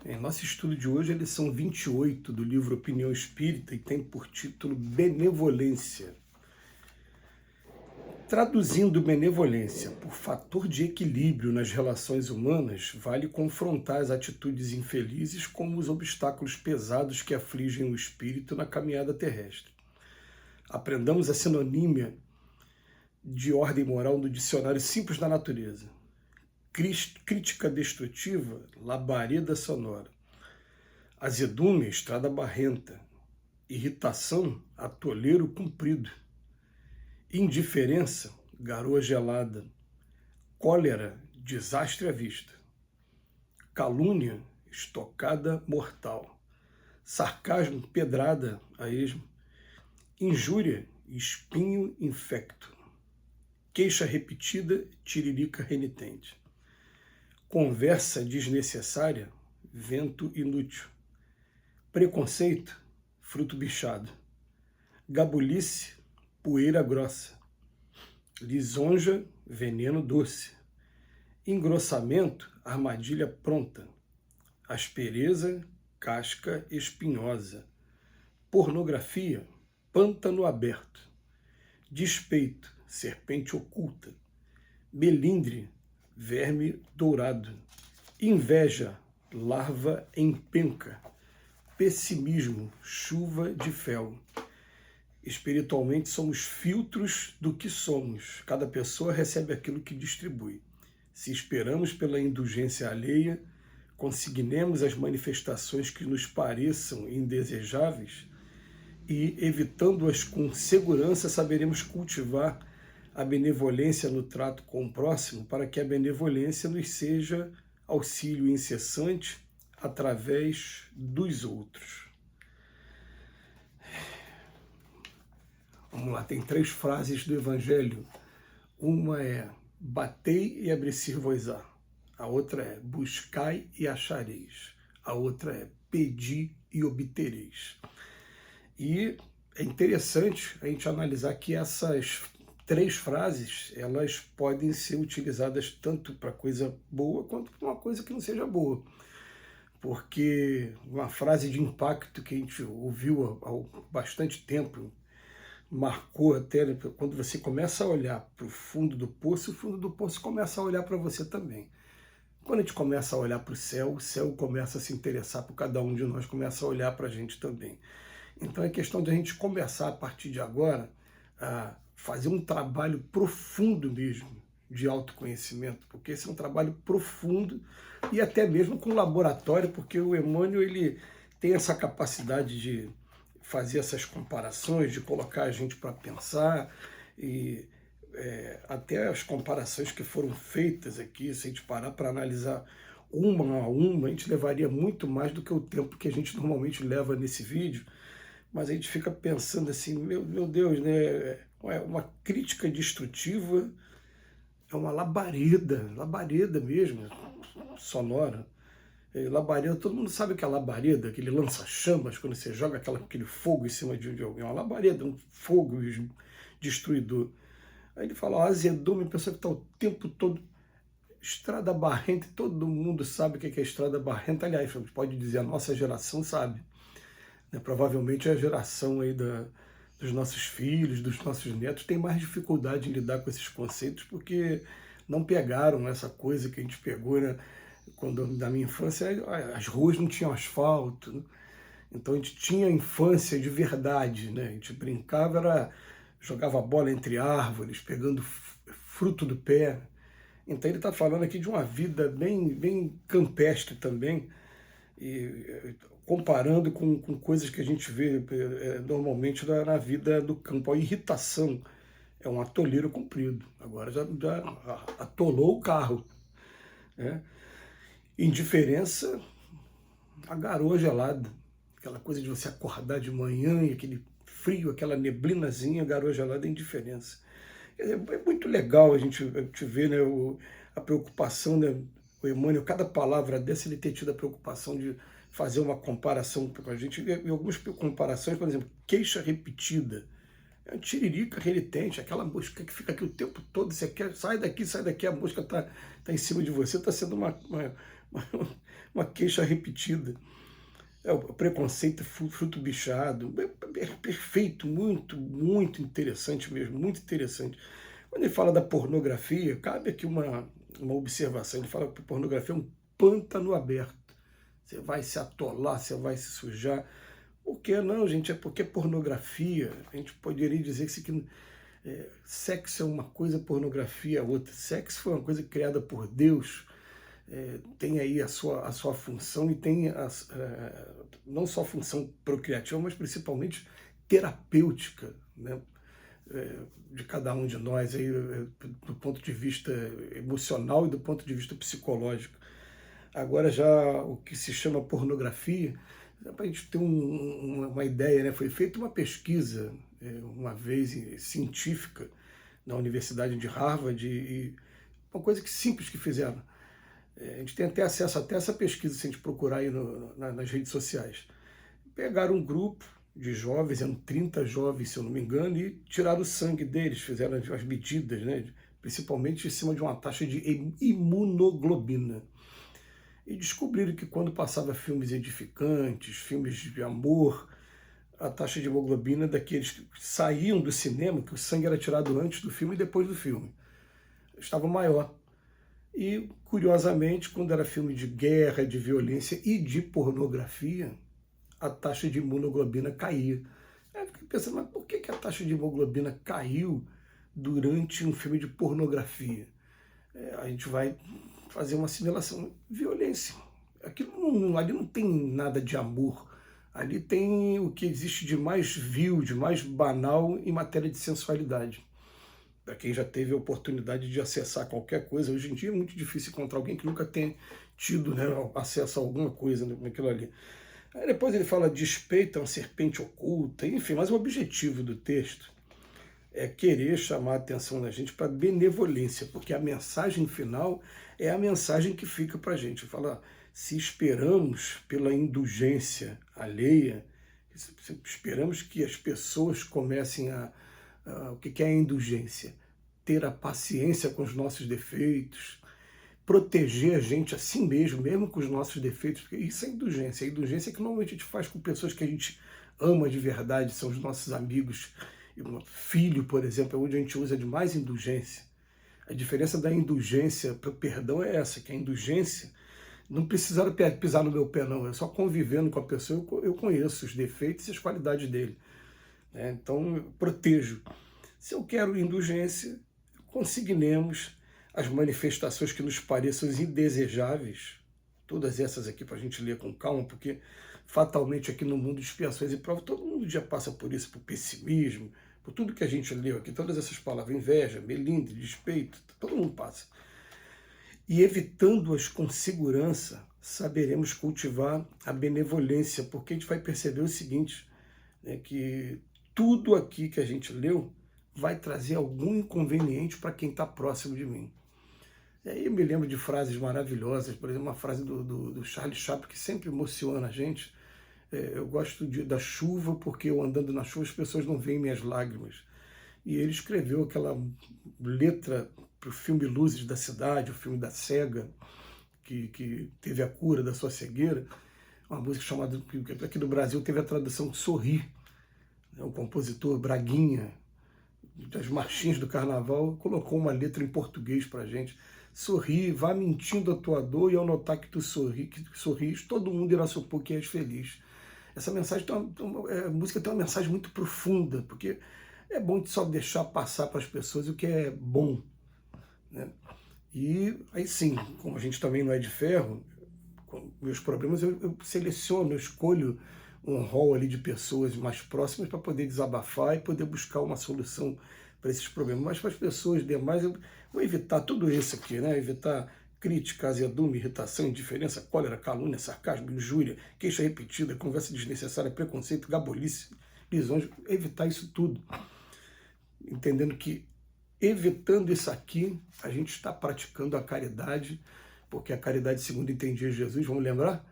Em nosso estudo de hoje, a lição 28 do livro Opinião Espírita e tem por título Benevolência. Traduzindo benevolência por fator de equilíbrio nas relações humanas, vale confrontar as atitudes infelizes como os obstáculos pesados que afligem o espírito na caminhada terrestre. Aprendamos a sinonímia de ordem moral do Dicionário Simples da Natureza. Crítica destrutiva, labareda sonora. Azedume, estrada barrenta. Irritação, atoleiro comprido. Indiferença, garoa gelada. Cólera, desastre à vista. Calúnia, estocada mortal. Sarcasmo, pedrada a esmo. Injúria, espinho infecto. Queixa repetida, tiririca renitente. Conversa desnecessária, vento inútil. Preconceito, fruto bichado. Gabulice, poeira grossa. Lisonja, veneno doce. Engrossamento, armadilha pronta. Aspereza, casca espinhosa. Pornografia, pântano aberto. Despeito, serpente oculta. Melindre, verme dourado. Inveja, larva em penca. Pessimismo, chuva de fel. Espiritualmente somos filtros do que somos. Cada pessoa recebe aquilo que distribui. Se esperamos pela indulgência alheia, consignemos as manifestações que nos pareçam indesejáveis e, evitando-as com segurança, saberemos cultivar a benevolência no trato com o próximo para que a benevolência nos seja auxílio incessante através dos outros. Vamos lá, tem 3 frases do Evangelho. Uma é: batei e abri-se-vos-á. A outra é: buscai e achareis. A outra é: pedi e obtereis. E é interessante a gente analisar que essas 3 frases, elas podem ser utilizadas tanto para coisa boa quanto para uma coisa que não seja boa. Porque uma frase de impacto que a gente ouviu há bastante tempo, marcou até, né, quando você começa a olhar para o fundo do poço começa a olhar para você também. Quando a gente começa a olhar para o céu começa a se interessar por cada um de nós, começa a olhar para a gente também. Então é questão de a gente começar a partir de agora a fazer um trabalho profundo mesmo de autoconhecimento, porque esse é um trabalho profundo e até mesmo com laboratório, porque o Emmanuel ele tem essa capacidade de fazer essas comparações, de colocar a gente para pensar, e até as comparações que foram feitas aqui, se a gente parar para analisar uma a uma, a gente levaria muito mais do que o tempo que a gente normalmente leva nesse vídeo, mas a gente fica pensando assim, meu Deus, né? É uma crítica destrutiva, é uma labareda mesmo, sonora. Labareda, todo mundo sabe o que é labareda, aquele lança-chamas, quando você joga aquele fogo em cima de alguém, uma labareda, um fogo destruidor. Aí ele fala, azedume, pessoa que está o tempo todo, estrada barrenta, todo mundo sabe o que é estrada barrenta, aliás, pode dizer, a nossa geração sabe, né? Provavelmente a geração aí dos nossos filhos, dos nossos netos, tem mais dificuldade em lidar com esses conceitos, porque não pegaram essa coisa que a gente pegou, né? Quando, na minha infância, as ruas não tinham asfalto, né? Então a gente tinha infância de verdade, né? A gente brincava, jogava bola entre árvores, pegando fruto do pé. Então ele está falando aqui de uma vida bem campestre também, e comparando com coisas que a gente vê normalmente na vida do campo. A irritação é um atoleiro comprido, agora já atolou o carro, né? Indiferença, a garoa gelada, aquela coisa de você acordar de manhã e aquele frio, aquela neblinazinha, a garoa gelada é indiferença. É muito legal a gente ver, né, a preocupação, né, o Emmanuel, cada palavra dessa, ele ter tido a preocupação de fazer uma comparação com a gente, e algumas comparações, por exemplo, queixa repetida, é uma tiririca renitente, aquela mosca que fica aqui o tempo todo, você quer, sai daqui, a mosca está em cima de você, está sendo uma uma queixa repetida. O preconceito, fruto bichado, perfeito, muito, muito interessante mesmo, muito interessante. Quando ele fala da pornografia, cabe aqui uma observação, ele fala que a pornografia é um pântano aberto. Você vai se atolar, você vai se sujar. Por que não, gente? É porque pornografia, a gente poderia dizer que sexo é uma coisa, pornografia é outra. Sexo foi uma coisa criada por Deus, tem aí a sua função e tem não só função procriativa, mas principalmente terapêutica, né? De cada um de nós, aí, do ponto de vista emocional e do ponto de vista psicológico. Agora já o que se chama pornografia, para a gente ter uma ideia, né? Foi feita uma pesquisa, uma vez científica, na Universidade de Harvard, e uma coisa simples que fizeram. A gente tem até acesso até essa pesquisa, se a gente procurar aí nas redes sociais. Pegaram um grupo de jovens, eram 30 jovens, se eu não me engano, e tiraram o sangue deles, fizeram as medidas, né? Principalmente em cima de uma taxa de imunoglobina. E descobriram que quando passava filmes edificantes, filmes de amor, a taxa de hemoglobina daqueles que saíam do cinema, que o sangue era tirado antes do filme e depois do filme, estava maior. E, curiosamente, quando era filme de guerra, de violência e de pornografia, a taxa de imunoglobina caía. Aí eu fiquei pensando, mas por que a taxa de hemoglobina caiu durante um filme de pornografia? A gente vai fazer uma assimilação. Violência. Ali não tem nada de amor. Ali tem o que existe de mais vil, de mais banal em matéria de sensualidade. Para quem já teve a oportunidade de acessar qualquer coisa, hoje em dia é muito difícil encontrar alguém que nunca tenha tido, né, acesso a alguma coisa naquilo ali. Aí depois ele fala despeito a uma serpente oculta, enfim, mas o objetivo do texto é querer chamar a atenção da gente para benevolência, porque a mensagem final é a mensagem que fica para a gente. Fala, se esperamos pela indulgência alheia, esperamos que as pessoas comecem o que é a indulgência? Ter a paciência com os nossos defeitos, proteger a gente a si mesmo, mesmo com os nossos defeitos, porque isso é indulgência. A indulgência é que normalmente a gente faz com pessoas que a gente ama de verdade, são os nossos amigos. Um filho, por exemplo, é onde a gente usa de mais indulgência. A diferença da indulgência para o perdão é essa, que a indulgência não precisaram pisar no meu pé, não. É só convivendo com a pessoa, eu conheço os defeitos e as qualidades dele. Então, eu protejo. Se eu quero indulgência, consignemos as manifestações que nos pareçam indesejáveis, todas essas aqui para a gente ler com calma, porque fatalmente aqui no mundo de expiações e provas, todo mundo já passa por isso, por pessimismo, por tudo que a gente leu aqui, todas essas palavras, inveja, melindre, despeito, todo mundo passa. E evitando-as com segurança, saberemos cultivar a benevolência, porque a gente vai perceber o seguinte, que tudo aqui que a gente leu vai trazer algum inconveniente para quem está próximo de mim. E aí eu me lembro de frases maravilhosas, por exemplo, uma frase do Charlie Chaplin que sempre emociona a gente. Eu gosto da chuva porque eu andando na chuva as pessoas não veem minhas lágrimas. E ele escreveu aquela letra para o filme Luzes da Cidade, o filme da cega, que teve a cura da sua cegueira, uma música chamada, que aqui no Brasil teve a tradução de Sorrir. O compositor Braguinha, das marchinhas do carnaval, colocou uma letra em português para a gente. Sorri, vá mentindo a tua dor, e ao notar que tu sorris, todo mundo irá supor que és feliz. Essa mensagem a música tem uma mensagem muito profunda, porque é bom só deixar passar para as pessoas o que é bom, né? E aí sim, como a gente também não é de ferro, com meus problemas eu seleciono, eu escolho um rol ali de pessoas mais próximas para poder desabafar e poder buscar uma solução para esses problemas. Mas para as pessoas demais, eu vou evitar tudo isso aqui, né? Evitar crítica, azedume, irritação, indiferença, cólera, calúnia, sarcasmo, injúria, queixa repetida, conversa desnecessária, preconceito, gabolice, lisonja, evitar isso tudo. Entendendo que, evitando isso aqui, a gente está praticando a caridade, porque a caridade, segundo entendia Jesus, vamos lembrar?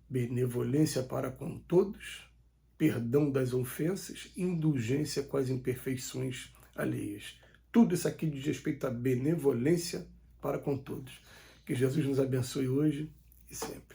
Benevolência para com todos, perdão das ofensas, indulgência com as imperfeições alheias. Tudo isso aqui diz respeito à benevolência para com todos. Que Jesus nos abençoe hoje e sempre.